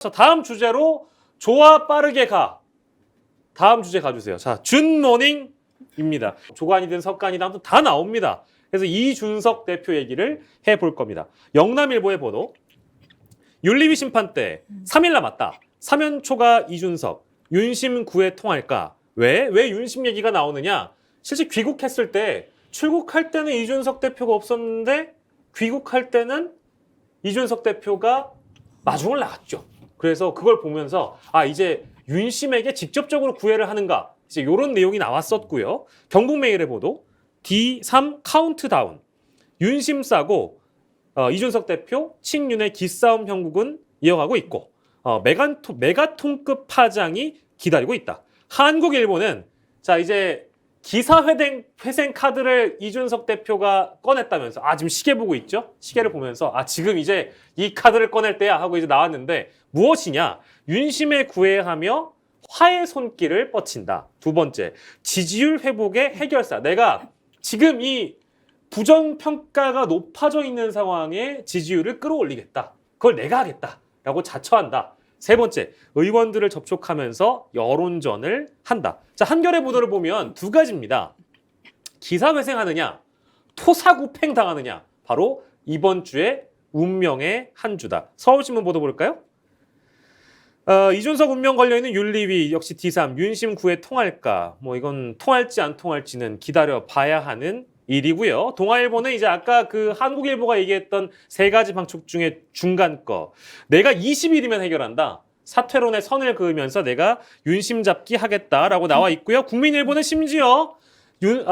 자, 다음 주제로 좋아 빠르게 가. 다음 주제 가주세요. 자, 준모닝입니다. 조간이든 석간이든 아무튼 다 나옵니다. 그래서 이준석 대표 얘기를 해볼 겁니다. 영남일보의 보도. 윤리위 심판 때 3일 남았다. 3연초가 이준석, 윤심 9회 통할까? 왜 윤심 얘기가 나오느냐? 실제 귀국했을 때 출국할 때는 이준석 대표가 없었는데 귀국할 때는 이준석 대표가 마중을 나갔죠. 그래서 그걸 보면서 이제 윤심에게 직접적으로 구애를 하는가? 이제 이런 내용이 나왔었고요. 경북메일의 보도 D3 카운트다운. 윤심 싸고 이준석 대표 친윤의 기싸움 형국은 이어가고 있고 메가톤급 파장이 기다리고 있다. 한국일보는 자 이제 기사회생 카드를 이준석 대표가 꺼냈다면서 지금 시계 보고 있죠? 시계를 보면서 지금 이제 이 카드를 꺼낼 때야 하고 이제 나왔는데 무엇이냐? 윤심에 구애하며 화해 손길을 뻗친다. 두 번째, 지지율 회복의 해결사. 내가 지금 이 부정평가가 높아져 있는 상황에 지지율을 끌어올리겠다. 그걸 내가 하겠다라고 자처한다. 세 번째, 의원들을 접촉하면서 여론전을 한다. 자, 한겨레 보도를 보면 두 가지입니다. 기사회생하느냐, 토사구팽 당하느냐. 바로 이번 주에 운명의 한 주다. 서울신문 보도 볼까요? 이준석 운명 걸려있는 윤리위 역시 D3, 윤심 9회 통할까? 이건 통할지 안 통할지는 기다려 봐야 하는 일이고요. 동아일보는 이제 아까 그 한국일보가 얘기했던 세 가지 방촉 중에 중간 거. 내가 20일이면 해결한다. 사퇴론에 선을 그으면서 내가 윤심 잡기 하겠다라고 나와 있고요. 국민일보는 심지어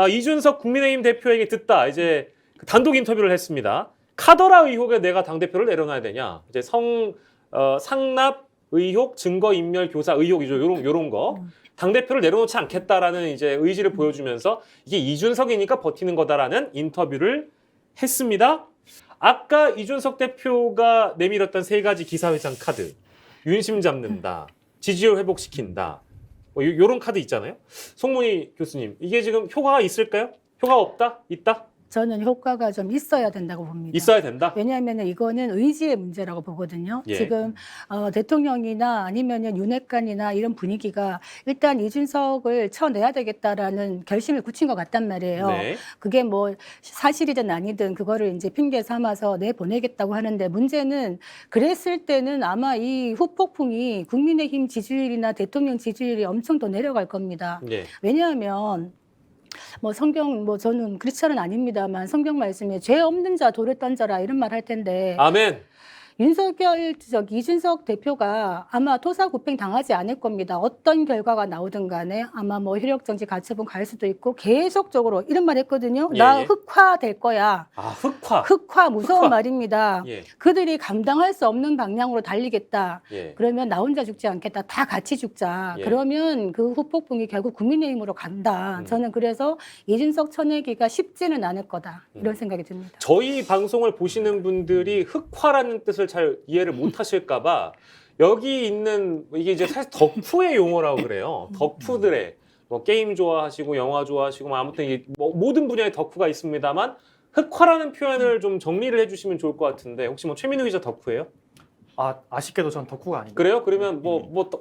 이준석 국민의힘 대표에게 듣다. 이제 단독 인터뷰를 했습니다. 카더라 의혹에 내가 당대표를 내려놔야 되냐. 이제 상납 의혹, 증거인멸 교사 의혹이죠. 요런 거. 당대표를 내려놓지 않겠다라는 이제 의지를 보여주면서 이게 이준석이니까 버티는 거다라는 인터뷰를 했습니다. 아까 이준석 대표가 내밀었던 세 가지 기사회생 카드. 윤심 잡는다. 지지율 회복시킨다. 요런 카드 있잖아요. 송문희 교수님, 이게 지금 효과가 있을까요? 효과 없다? 있다? 저는 효과가 좀 있어야 된다고 봅니다. 있어야 된다? 왜냐하면 이거는 의지의 문제라고 보거든요. 예. 지금 대통령이나 아니면 윤핵관이나 이런 분위기가 일단 이준석을 쳐내야 되겠다라는 결심을 굳힌 것 같단 말이에요. 네. 그게 뭐 사실이든 아니든 그거를 이제 핑계 삼아서 내보내겠다고 하는데 문제는 그랬을 때는 아마 이 후폭풍이 국민의힘 지지율이나 대통령 지지율이 엄청 더 내려갈 겁니다. 예. 왜냐하면 성경 저는 크리스찬은 아닙니다만 성경 말씀에 죄 없는 자 돌을 던져라 이런 말 할 텐데 아멘. 이준석 대표가 아마 토사구팽 당하지 않을 겁니다. 어떤 결과가 나오든 간에 아마 효력정지 가처분 갈 수도 있고 계속적으로 이런 말 했거든요. 예, 나 예. 흑화될 거야. 흑화. 흑화 무서운 흑화. 말입니다. 예. 그들이 감당할 수 없는 방향으로 달리겠다. 예. 그러면 나 혼자 죽지 않겠다. 다 같이 죽자. 예. 그러면 그 후폭풍이 결국 국민의힘으로 간다. 저는 그래서 이준석 쳐내기가 쉽지는 않을 거다. 이런 생각이 듭니다. 저희 방송을 보시는 분들이 흑화라는 뜻을 잘 이해를 못 하실까봐 여기 있는 이게 이제 사실 덕후의 용어라고 그래요. 덕후들의 게임 좋아하시고 영화 좋아하시고 아무튼 이게 모든 분야의 덕후가 있습니다만 흑화라는 표현을 좀 정리를 해주시면 좋을 것 같은데 혹시 최민우 기자 덕후예요? 아쉽게도 전 덕후가 아닙니다. 그래요? 그러면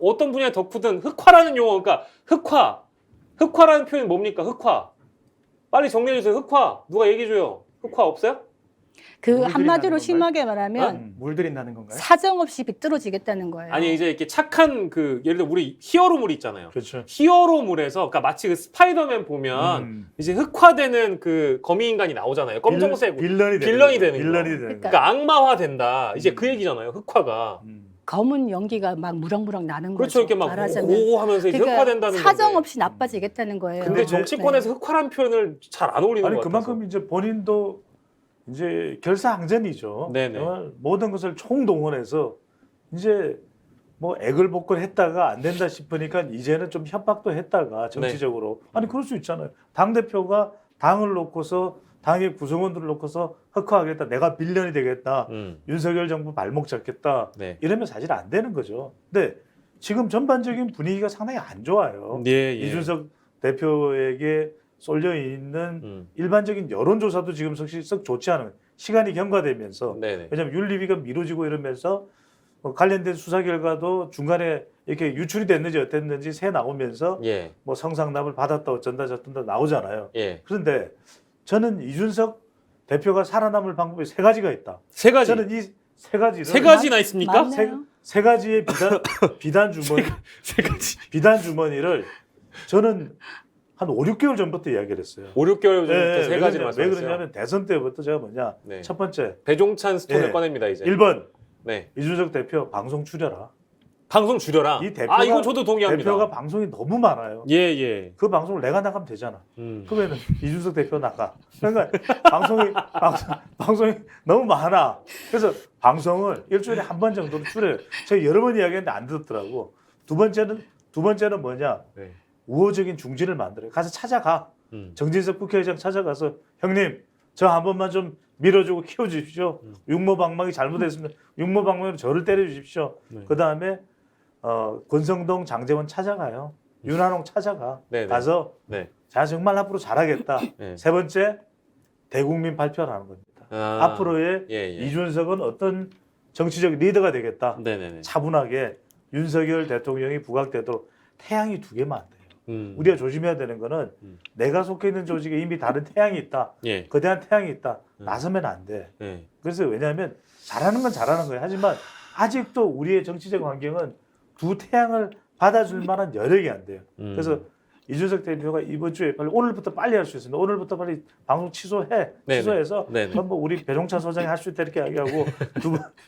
어떤 분야의 덕후든 흑화라는 용어 그러니까 흑화라는 표현이 뭡니까? 흑화 빨리 정리해 주세요. 흑화 누가 얘기해 줘요? 흑화 없어요? 그 물들인다는 한마디로 건가요? 심하게 말하면 물들인다는 건가요? 사정없이 비뚤어지겠다는 거예요. 아니 이제 이렇게 착한 예를 들어 우리 히어로물 있잖아요. 그렇죠. 히어로물에서 그러니까 마치 그 스파이더맨 보면 이제 흑화되는 그 거미 인간이 나오잖아요. 검정색 빌런이 빌런이 되는 거. 빌런이 되는 거. 그러니까 악마화 된다. 이제 그 얘기잖아요. 흑화가. 검은 연기가 막 무럭무럭 나는 그렇죠. 거죠. 이렇게 막 말하자면. 오 하면서 이제 흑화된다는 사정없이 나빠지겠다는 거예요. 근데 정치권에서 흑화란 표현을 잘 안 어울리는 것 같아서. 그만큼 이제 본인도 이제 결사항전이죠. 네네. 모든 것을 총동원해서 이제 액을 복권했다가 안 된다 싶으니까 이제는 좀 협박도 했다가 정치적으로 그럴 수 있잖아요. 당 대표가 당을 놓고서 당의 구성원들을 놓고서 흑화하겠다. 내가 빌런이 되겠다. 윤석열 정부 발목 잡겠다. 네. 이러면 사실 안 되는 거죠. 근데 지금 전반적인 분위기가 상당히 안 좋아요. 예. 이준석 대표에게 쏠려 있는 일반적인 여론조사도 지금 썩 좋지 않은 시간이 경과되면서 네네. 왜냐하면 윤리위가 미뤄지고 이러면서 관련된 수사 결과도 중간에 이렇게 유출이 됐는지 어땠는지 새 나오면서 예. 뭐 성상납을 받았다 어쩐다 저쩐다 나오잖아요. 예. 그런데 저는 이준석 대표가 살아남을 방법이 세 가지가 있다. 세 가지. 저는 이 세 가지를 세 가지나 있습니까? 맞네요. 세 가지의 비단 주머니 세 가지. 비단 주머니를 저는 한 5, 6개월 전부터 이야기를 했어요. 5, 6개월 전부터 예, 세 왜 가지 그러냐- 왜 말씀하셨어요. 그러냐면 대선 때부터 제가 뭐냐 네. 첫 번째 배종찬 스톤을 예. 꺼냅니다 이제. 1번 네. 이준석 대표 방송 줄여라. 방송 줄여라. 이 대표가- 이건 저도 동의합니다. 대표가 방송이 너무 많아요. 예, 예. 그 방송을 내가 나가면 되잖아. 음. 그러면 이준석 대표 나가. 그러니까 방송이 너무 많아. 그래서 방송을 일주일에 한 번 정도로 줄여요. 제가 여러 번 이야기했는데 안 듣더라고. 두 번째는 뭐냐? 네. 우호적인 중진을 만들어요. 가서 찾아가. 정진석 국회의장 찾아가서 형님 저 한 번만 좀 밀어주고 키워주십시오. 육모방망이 잘못했으면 육모방망이로 저를 때려주십시오. 네. 그 다음에 권성동 장제원 찾아가요. 윤한홍 찾아가. 네네. 가서 네. 자 정말 앞으로 잘하겠다. 네. 세 번째 대국민 발표를 하는 겁니다. 아. 앞으로의 예, 예. 이준석은 어떤 정치적 리더가 되겠다. 네네네. 차분하게 윤석열 대통령이 부각되도록 태양이 두 개만 안 돼요. 우리가 조심해야 되는 거는 내가 속해 있는 조직에 이미 다른 태양이 있다. 예. 거대한 태양이 있다. 나서면 안 돼. 예. 그래서 왜냐하면 잘하는 건 잘하는 거예요. 하지만 아직도 우리의 정치적 환경은 두 태양을 받아줄 만한 여력이 안 돼요. 그래서 이준석 대표가 이번 주에 오늘부터 빨리 할 수 있습니다. 오늘부터 빨리 방송 취소해. 네네. 취소해서 네네. 그럼 뭐 우리 배종찬 소장이 할 수 있다 이렇게 이야기하고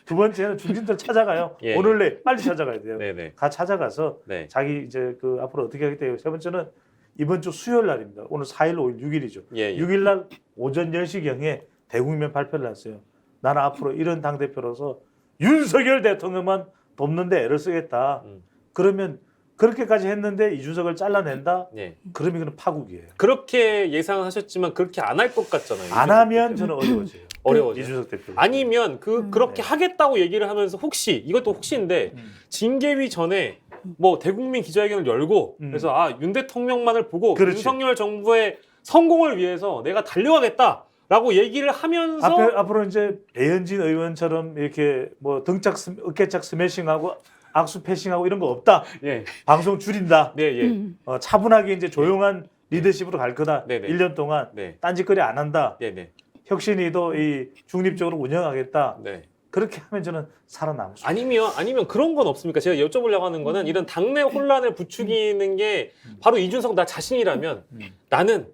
두 번째는 중진들 찾아가요. 예, 오늘 내 빨리 찾아가야 돼요. 네네. 가 찾아가서 네. 자기 이제 그 앞으로 어떻게 하겠다. 세 번째는 이번 주 수요일 날입니다. 오늘 4일, 5일, 6일이죠. 예, 예. 6일 날 오전 10시경에 대국민 발표를 했어요. 나는 앞으로 이런 당대표로서 윤석열 대통령만 돕는데 애를 쓰겠다. 그러면 그렇게까지 했는데 이준석을 잘라낸다? 예. 그럼 이거는 파국이에요. 그렇게 예상하셨지만 그렇게 안 할 것 같잖아요. 안 하면 저는 어려워져요. 어려워져요. 이준석 대표. 아니면 그렇게 네. 하겠다고 얘기를 하면서 혹시 이것도 혹시인데 징계위 전에 뭐 대국민 기자회견을 열고 그래서 윤 대통령만을 보고 그렇지. 윤석열 정부의 성공을 위해서 내가 달려가겠다라고 얘기를 하면서 앞으로 이제 배현진 의원처럼 이렇게 뭐 어깨짝 스매싱하고 악수 패싱하고 이런 거 없다. 예. 방송 줄인다. 네, 예. 차분하게 이제 조용한 리더십으로 갈 거다. 네네. 1년 동안 네. 딴짓거리 안 한다. 네, 네. 혁신이도 이 중립적으로 운영하겠다. 네. 그렇게 하면 저는 살아남을 수 있어요. 아니면 그런 건 없습니까? 제가 여쭤보려고 하는 거는 이런 당내 혼란을 부추기는 게 바로 이준석 나 자신이라면 나는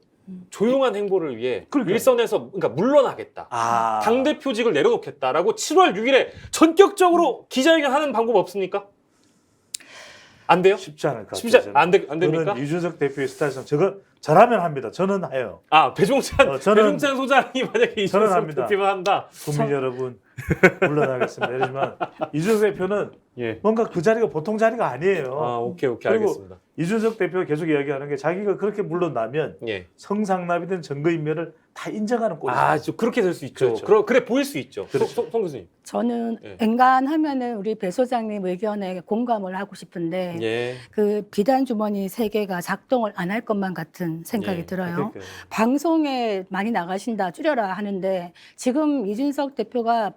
조용한 행보를 위해 그러니까요. 일선에서 그러니까 물러나겠다. 아. 당대표직을 내려놓겠다라고 7월 6일에 전격적으로 기자회견 하는 방법 없습니까? 안 돼요? 쉽지 않을 것 같아요. 쉽지 저는. 안 됩니까? 저는 이준석 대표의 스타일상 저라면 합니다. 저는 해요. 배종찬 저는- 소장이 만약에 이준석 합니다. 대표가 한다. 국민 여러분 물러나겠습니다. 이러지만 이준석 대표는 예. 뭔가 그 자리가 보통 자리가 아니에요. 오케이 그리고 알겠습니다. 이준석 대표가 계속 이야기하는 게 자기가 그렇게 물러나면 예. 성상납이든 증거인멸을 다 인정하는 꼴이에요. 그렇게 될 수 있죠. 그렇죠. 그래 보일 수 있죠. 그렇죠. 송 교수님. 저는 예. 엔간하면은 우리 배 소장님 의견에 공감을 하고 싶은데 예. 그 비단 주머니 세 개가 작동을 안 할 것만 같은 생각이 예. 들어요. 그러니까요. 방송에 많이 나가신다 줄여라 하는데 지금 이준석 대표가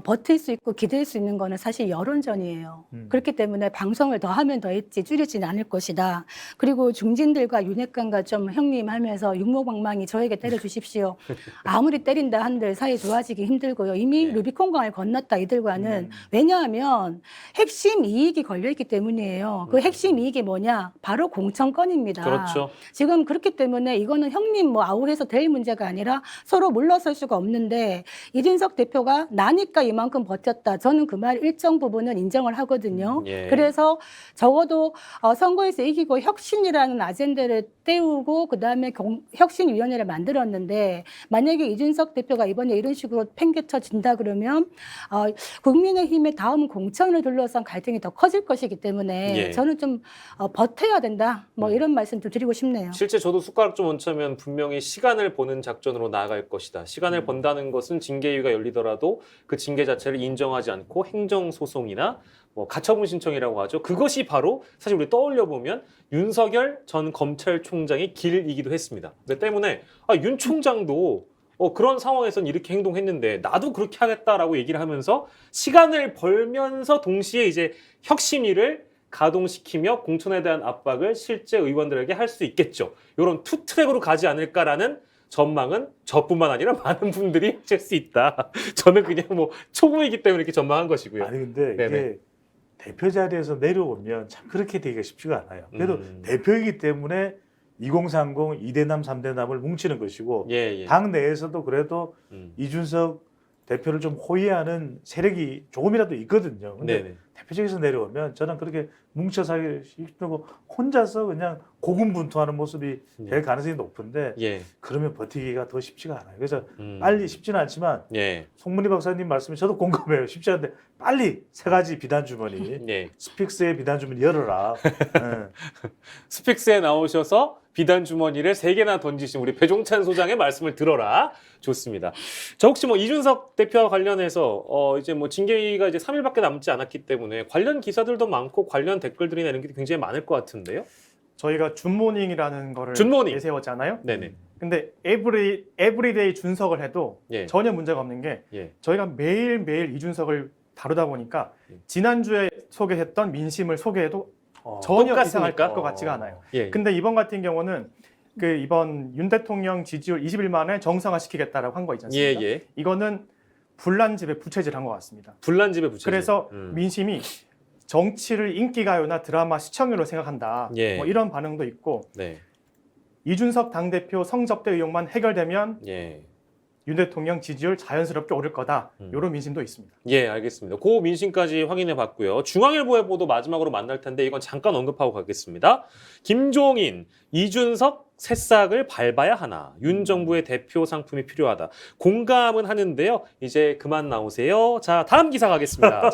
버틸 수 있고 기댈 수 있는 거는 사실 여론전이에요. 그렇기 때문에 방송을 더 하면 더 했지 줄이지는 않을 것이다. 그리고 중진들과 윤핵관과 좀 형님 하면서 육모방망이 저에게 때려주십시오. 아무리 때린다 한들 사이 좋아지기 힘들고요. 이미 네. 루비콘강을 건넜다 이들과는. 왜냐하면 핵심 이익이 걸려있기 때문이에요. 그 핵심 이익이 뭐냐? 바로 공천권입니다. 그렇죠. 지금 그렇기 때문에 이거는 형님 뭐 아우해서 될 문제가 아니라 서로 물러설 수가 없는데 이준석 대표가 나니까 이만큼 버텼다. 저는 그 말 일정 부분은 인정을 하거든요. 예. 그래서 적어도 선거에서 이기고 혁신이라는 아젠다를 떼우고 그다음에 혁신위원회를 만들었는데 만약에 이준석 대표가 이번에 이런 식으로 팽개쳐진다 그러면 국민의힘의 다음 공천을 둘러싼 갈등이 더 커질 것이기 때문에 예. 저는 좀 버텨야 된다. 뭐 이런 말씀도 드리고 싶네요. 실제 저도 숟가락 좀 얹자면 분명히 시간을 보는 작전으로 나아갈 것이다. 시간을 번다는 것은 징계위가 열리더라도 그 징계 자체를 인정하지 않고 행정소송이나 뭐 가처분 신청이라고 하죠. 그것이 바로 사실 우리 떠올려 보면 윤석열 전 검찰총장의 길이기도 했습니다. 그 때문에 윤 총장도 그런 상황에선 이렇게 행동했는데 나도 그렇게 하겠다라고 얘기를 하면서 시간을 벌면서 동시에 이제 혁신위를 가동시키며 공천에 대한 압박을 실제 의원들에게 할 수 있겠죠. 이런 투 트랙으로 가지 않을까라는 전망은 저뿐만 아니라 많은 분들이 하실 수 있다. 저는 그냥 뭐 초보이기 때문에 이렇게 전망한 것이고요. 아니 근데 네네. 이게 대표 자리에서 내려오면 참 그렇게 되기가 쉽지가 않아요. 그래도 대표이기 때문에 2030 2대남 3대남을 뭉치는 것이고 예, 예. 당 내에서도 그래도 이준석 대표를 좀 호위하는 세력이 조금이라도 있거든요. 근데 네네. 대표직에서 내려오면 저는 그렇게 뭉쳐서 하기 힘들고 혼자서 그냥 고군분투하는 모습이 될 가능성이 높은데 예. 그러면 버티기가 더 쉽지가 않아요. 그래서 음. 빨리 쉽지는 않지만 예. 송문희 박사님 말씀이 저도 공감해요. 쉽지 않은데 빨리 세 가지 비단 주머니, 예. 스픽스의 비단 주머니 열어라. 예. 스픽스에 나오셔서 비단 주머니를 3개나 던지신 우리 배종찬 소장의 말씀을 들어라. 좋습니다. 저 혹시 뭐 이준석 대표와 관련해서 이제 뭐 징계가 이제 3일밖에 남지 않았기 때문에 관련 기사들도 많고 관련 댓글들이나 이런 게 굉장히 많을 것 같은데요. 저희가 준모닝이라는 거를 준모닝. 내세웠잖아요. 네네. 근데 에브리데이 준석을 해도 예. 전혀 문제가 없는 게 예. 저희가 매일매일 이준석을 다루다 보니까 예. 지난주에 소개했던 민심을 소개해도 전혀 똑같습니까? 이상할 것 같지가 않아요. 예. 근데 이번 같은 경우는 이번 윤 대통령 지지율 20일 만에 정상화시키겠다라고 한 거 있지 예, 않습니까? 예. 이거는 불난집에 부채질한 것 같습니다. 불난집에 부채질. 그래서 민심이 정치를 인기가요나 드라마 시청률로 생각한다. 예. 뭐 이런 반응도 있고 네. 이준석 당대표 성접대 의혹만 해결되면 예. 윤 대통령 지지율 자연스럽게 오를 거다. 이런 민심도 있습니다. 예, 알겠습니다. 그 민심까지 확인해 봤고요. 중앙일보의 보도 마지막으로 만날 텐데 이건 잠깐 언급하고 가겠습니다. 김종인, 이준석 새싹을 밟아야 하나. 윤 정부의 대표 상품이 필요하다. 공감은 하는데요. 이제 그만 나오세요. 자, 다음 기사 가겠습니다.